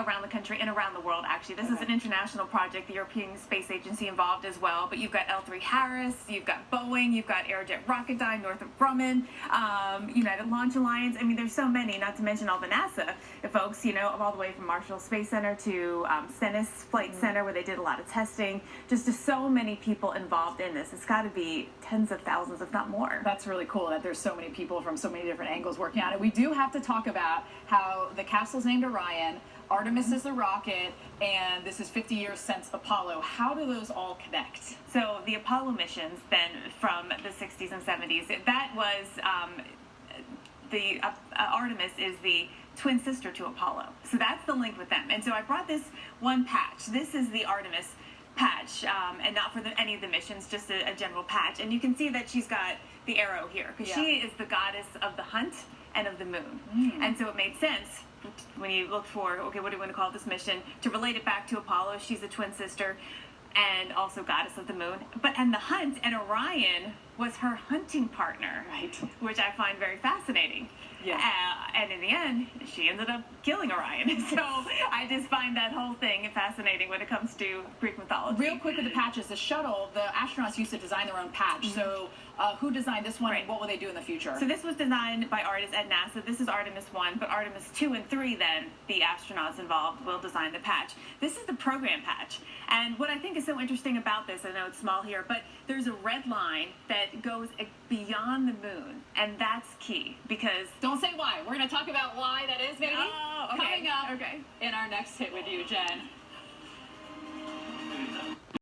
around the country and around the world, actually. This is an international project, the European Space Agency involved as well, but you've got L3 Harris, you've got Boeing, you've got Aerojet Rocketdyne, Northrop Grumman, United Launch Alliance. I mean, there's so many, not to mention all the NASA folks, all the way from Marshall Space Center to Stennis Flight Center, where they did a lot of testing. Just so many people involved in this. It's got to be tens of thousands, if not more. That's really cool that there's so many people from so many different angles working on it. We do have to talk about how the capsule's named Orion, Artemis is the rocket, and this is 50 years since Apollo. How do those all connect? So the Apollo missions then from the 60s and 70s, that was the Artemis is the twin sister to Apollo. So that's the link with them. And so I brought this one patch. This is the Artemis patch, and not for any of the missions, just a general patch. And you can see that she's got the arrow here, because she is the goddess of the hunt and of the moon. And so it made sense when you look for, okay, what do we want to call this mission, to relate it back to Apollo. She's a twin sister and also goddess of the moon. And the hunt, and Orion was her hunting partner, which I find very fascinating. And in the end, she ended up killing Orion. So I just find that whole thing fascinating when it comes to Greek mythology. Real quick with the patches, the shuttle, the astronauts used to design their own patch. So who designed this one, and what will they do in the future? So this was designed by artists at NASA. This is Artemis 1, but Artemis 2 and 3 then, the astronauts involved will design the patch. This is the program patch. And what I think is so interesting about this, I know it's small here, but there's a red line that goes beyond the moon, and that's key, because... Don't say why. We're going to talk about why that is, maybe, coming up in our next hit with you, Jen.